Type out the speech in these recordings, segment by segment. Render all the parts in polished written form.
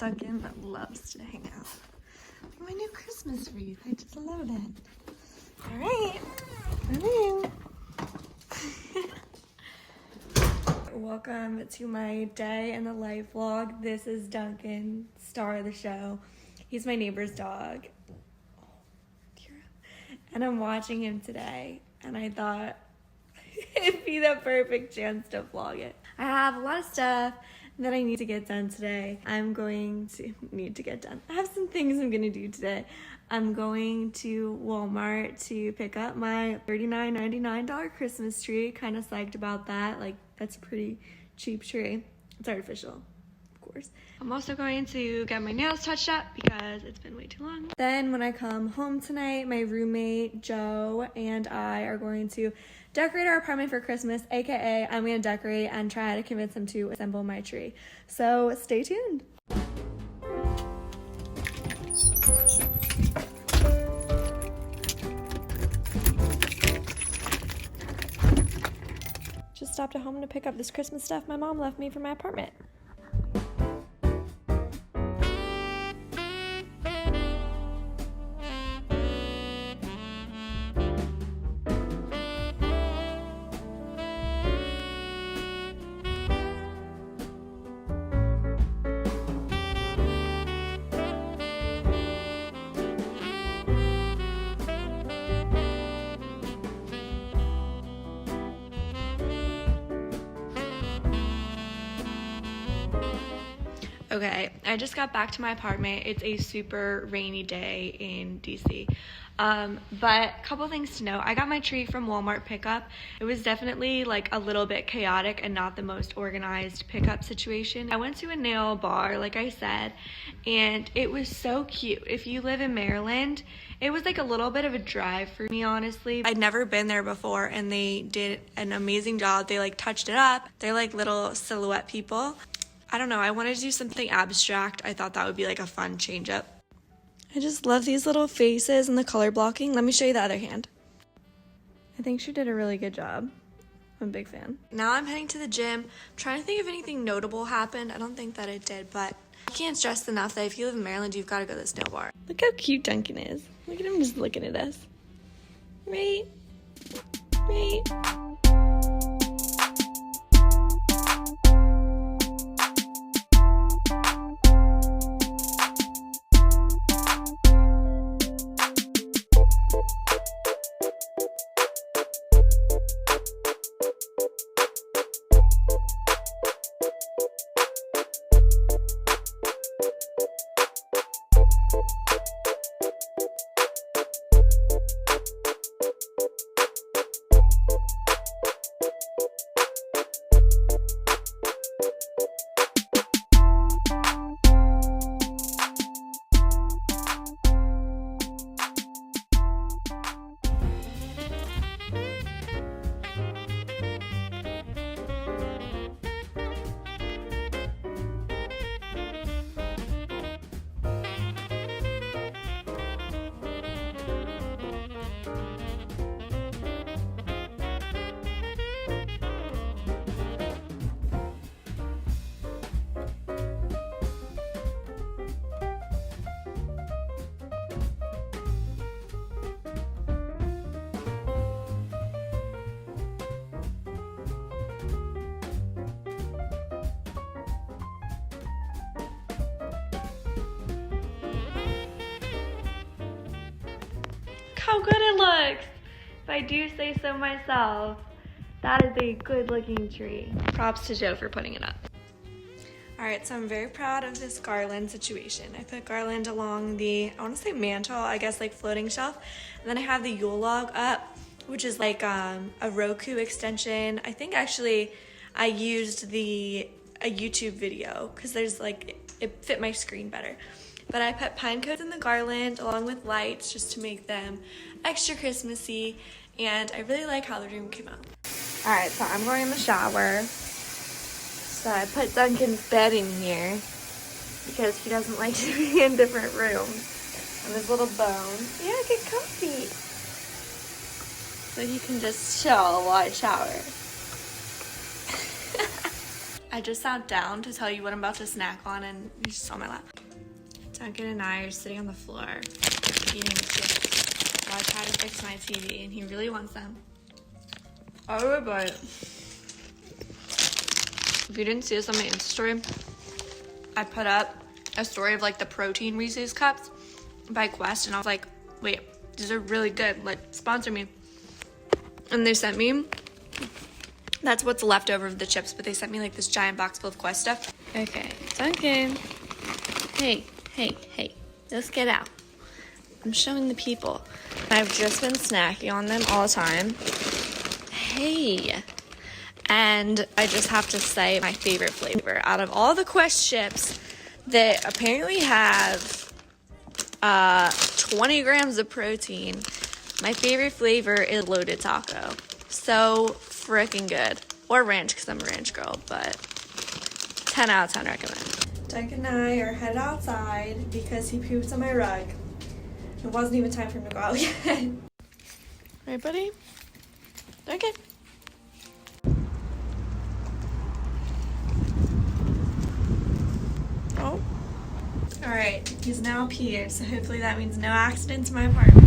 Duncan loves to hang out. My new Christmas wreath, I just love it. All right, come in. Welcome to my day in the life vlog. This is Duncan, star of the show. He's my neighbor's dog. Oh, dear. And I'm watching him today, and I thought it'd be the perfect chance to vlog it. I have a lot of stuff that I need to get done today. I have some things I'm gonna do today. I'm going to Walmart to pick up my $39.99 Christmas tree. Kind of psyched about that. Like, that's a pretty cheap tree. It's artificial, of course. I'm also going to get my nails touched up because it's been way too long. Then when I come home tonight, my roommate Joe and I are going to decorate our apartment for Christmas, aka I'm gonna decorate and try to convince him to assemble my tree. So stay tuned. Just stopped at home to pick up this Christmas stuff my mom left me for my apartment. Okay, I just got back to my apartment. It's a super rainy day in DC. But a couple things to know. I got my tree from Walmart pickup. It was definitely like a little bit chaotic and not the most organized pickup situation. I went to a nail bar, like I said, and it was so cute. If you live in Maryland, it was like a little bit of a drive for me, honestly. I'd never been there before, and they did an amazing job. They like touched it up. They're like little silhouette people. I don't know, I wanted to do something abstract. I thought that would be like a fun change up. I just love these little faces and the color blocking. Let me show you the other hand. I think she did a really good job. I'm a big fan. Now I'm heading to the gym. I'm trying to think if anything notable happened. I don't think that it did, but I can't stress enough that if you live in Maryland, you've got to go to this nail bar. Look how cute Duncan is. Look at him just looking at us. Right? Right? How good it looks, if I do say so myself. That is a good looking tree. Props to Joe for putting it up. All right, so I'm very proud of this garland situation. I put garland along the, I want to say mantle, I guess like floating shelf. And then I have the Yule log up, which is like a Roku extension. I think actually I used a YouTube video because there's like, it fit my screen better. But I put pine cones in the garland along with lights just to make them extra Christmassy, and I really like how the room came out. All right, so I'm going in the shower. So I put Duncan's bed in here because he doesn't like to be in different rooms. And his little bones. Yeah, get comfy. So he can just chill while I shower. I just sat down to tell you what I'm about to snack on, and you just saw my lap. Duncan and I are sitting on the floor eating chips while I try to fix my TV, and he really wants them. Oh, but if you didn't see this on my Insta story, I put up a story of like the protein Reese's cups by Quest, and I was like, wait, these are really good, like sponsor me. And they sent me, that's what's left over of the chips, but they sent me like this giant box full of Quest stuff. Okay, Duncan, hey, let's get out. I'm showing the people. I've just been snacking on them all the time. Hey. And I just have to say, my favorite flavor out of all the Quest chips that apparently have 20 grams of protein, my favorite flavor is loaded taco. So freaking good. Or ranch, because I'm a ranch girl, but 10 out of 10 recommend. Duncan and I are headed outside because he pooped on my rug. It wasn't even time for him to go out yet. Right, buddy? Duncan? Oh. Alright, he's now peed, so hopefully that means no accidents in my apartment.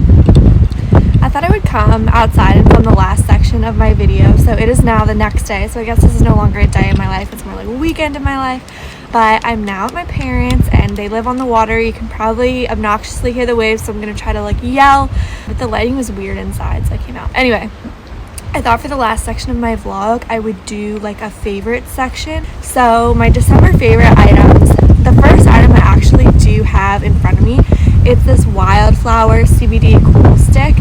I thought I would come outside and film the last section of my video. So it is now the next day, so I guess this is no longer a day in my life, it's more like a weekend in my life. But I'm now at my parents and they live on the water. You can probably obnoxiously hear the waves, so I'm gonna try to like yell, but the lighting was weird inside, so I came out. Anyway, I thought for the last section of my vlog I would do like a favorite section. So my December favorite items, the first item I actually do have in front of me, it's this Wildflower CBD Cool Stick.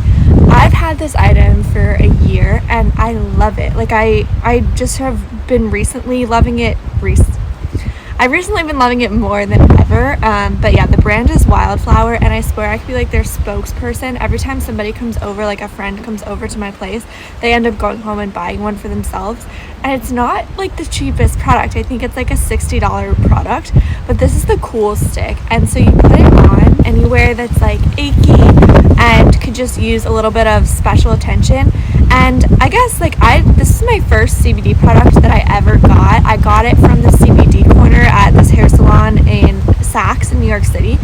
I've had this item for a year and I love it. Like I just have been recently loving it. I've recently been loving it more than ever. But yeah, the brand is Wildflower, and I swear I could be like their spokesperson. Every time somebody comes over, like a friend comes over to my place, they end up going home and buying one for themselves. And it's not like the cheapest product. I think it's like a $60 product, but this is the Cool Stick. And so you put it on anywhere that's like achy and could just use a little bit of special attention. And I guess like this is my first CBD product that I ever got. I got it from the CBD corner at this hair salon in Saks in New York City.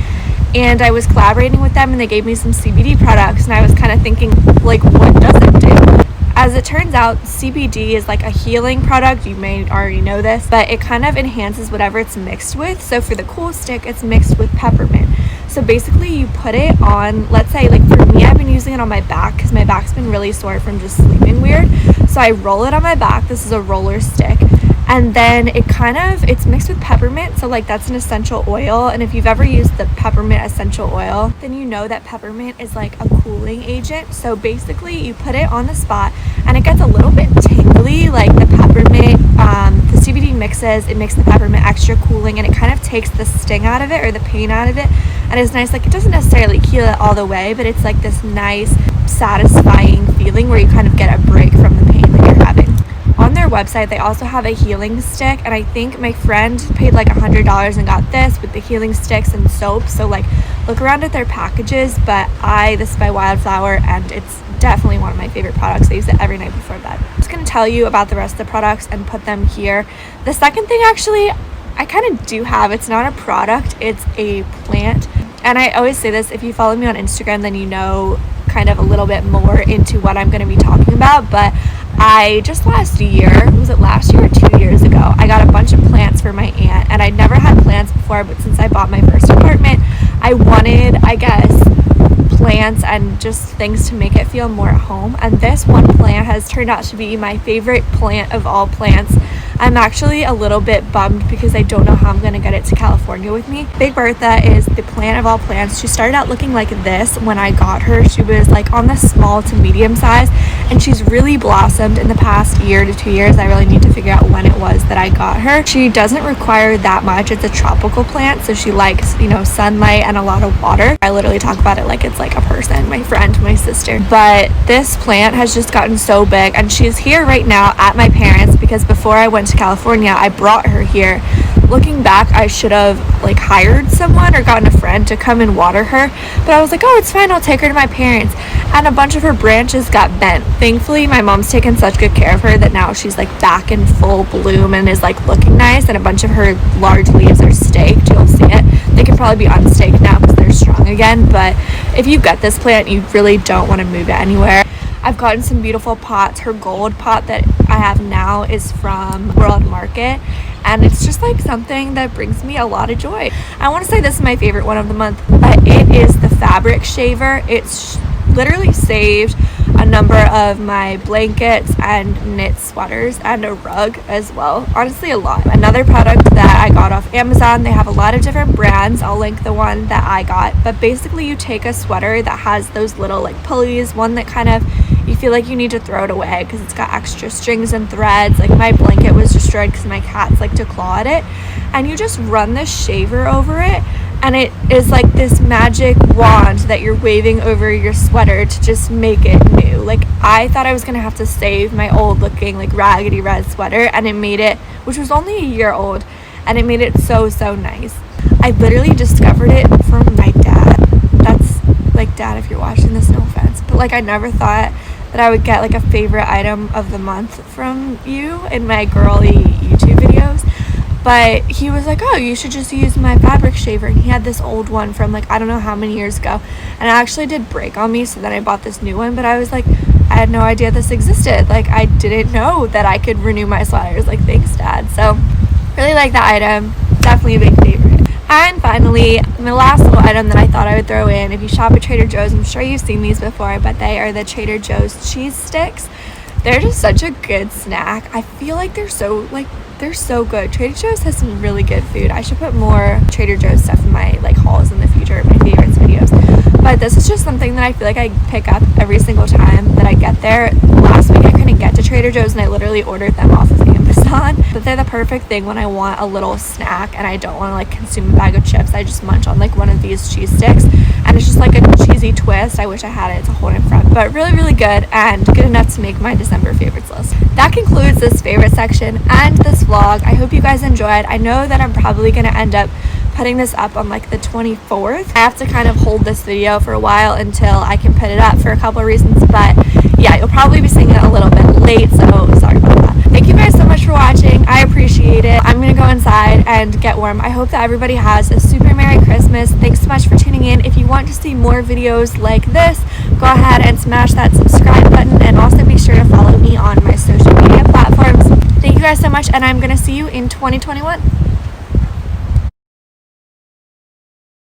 And I was collaborating with them and they gave me some CBD products, and I was kind of thinking, like, what does it do? As it turns out, CBD is like a healing product. You may already know this, but it kind of enhances whatever it's mixed with. So for the Cool Stick, it's mixed with peppermint. So basically you put it on, let's say like for me, I've been using it on my back because my back's been really sore from just sleeping weird. So I roll it on my back. This is a roller stick. And then it's mixed with peppermint. So like that's an essential oil. And if you've ever used the peppermint essential oil, then you know that peppermint is like a cooling agent. So basically you put it on the spot and it gets a little bit tingly, like the peppermint, the CBD mixes, it makes the peppermint extra cooling, and it kind of takes the sting out of it or the pain out of it. And it's nice, like it doesn't necessarily heal it all the way, but it's like this nice, satisfying feeling where you kind of get a break from the pain that you're having. On their website, they also have a healing stick, and I think my friend paid like $100 and got this with the healing sticks and soap. So like look around at their packages, but this is by Wildflower and it's definitely one of my favorite products. I use it every night before bed. I'm just going to tell you about the rest of the products and put them here. The second thing actually I kind of do have, it's not a product, it's a plant. And I always say this, if you follow me on Instagram, then you know kind of a little bit more into what I'm going to be talking about. But I just last year, was it last year or 2 years ago, I got a bunch of plants for my aunt, and I'd never had plants before, but since I bought my first apartment, I wanted, I guess, plants and just things to make it feel more at home. And this one plant has turned out to be my favorite plant of all plants. I'm actually a little bit bummed because I don't know how I'm going to get it to California with me. Big Bertha is the plant of all plants. She started out looking like this when I got her. She was like on the small to medium size, and she's really blossomed in the past year to 2 years. I really need to figure out when it was that I got her. She doesn't require that much. It's a tropical plant, so she likes, sunlight and a lot of water. I literally talk about it like it's like a person, my friend, my sister. But this plant has just gotten so big, and she's here right now at my parents because before I went to California, I brought her here looking back, I should have like hired someone or gotten a friend to come and water her, but I was like, oh, it's fine, I'll take her to my parents. And a bunch of her branches got bent. Thankfully, my mom's taken such good care of her that now she's like back in full bloom and is like looking nice, and a bunch of her large leaves are staked. You'll see it. They can probably be unstaked now because they're strong again, but if you get this plant, you really don't want to move it anywhere. I've gotten some beautiful pots. Her gold pot that I have now is from World Market, and it's just like something that brings me a lot of joy. I want to say this is my favorite one of the month, but it is the fabric shaver. It's literally saved a number of my blankets and knit sweaters and a rug as well. Honestly, a lot. Another product that I got off Amazon, they have a lot of different brands. I'll link the one that I got, but basically you take a sweater that has those little like pulleys, one that kind of you feel like you need to throw it away because it's got extra strings and threads. Like my blanket was destroyed because my cats like to claw at it, and you just run this shaver over it, and it is like this magic wand that you're waving over your sweater to just make it new. Like I thought I was gonna have to save my old looking like raggedy red sweater, and it made it, which was only a year old, and it made it so nice. I literally discovered it from my dad. That's like, Dad, if you're watching this, no offense, but like I never thought that I would get like a favorite item of the month from you in my girly YouTube videos. But he was like, oh, you should just use my fabric shaver. And he had this old one from like, I don't know how many years ago. And it actually did break on me. So then I bought this new one. But I was like, I had no idea this existed. Like, I didn't know that I could renew my sweaters. Like, thanks, Dad. So really like that item. Definitely a big favorite. And finally, my last little item that I thought I would throw in. If you shop at Trader Joe's, I'm sure you've seen these before, but they are the Trader Joe's cheese sticks. They're just such a good snack. I feel like they're so good. Trader Joe's has some really good food. I should put more Trader Joe's stuff in my like hauls in the future, my favorites videos. But this is just something that I feel like I pick up every single time that I get there. Last week I couldn't get to Trader Joe's and I literally ordered them off of Amazon. But they're the perfect thing when I want a little snack and I don't want to like consume a bag of chips. I just munch on like one of these cheese sticks, and it's just like a cheesy twist. I wish I had it to hold in front, but really good and good enough to make my December favorites list. That concludes this favorite section and this vlog. I hope you guys enjoyed. I know that I'm probably going to end up putting this up on like the 24th. I have to kind of hold this video for a while until I can put it up for a couple of reasons, but yeah, you'll probably be seeing it a little bit late, so sorry about that. Thank you guys so much for watching. I appreciate it. I'm gonna go inside and get warm. I hope that everybody has a super Merry Christmas. Thanks so much for tuning in. If you want to see more videos like this, go ahead and smash that subscribe button, and also be sure to follow me on my social media platforms. Thank you guys so much, and I'm gonna see you in 2021.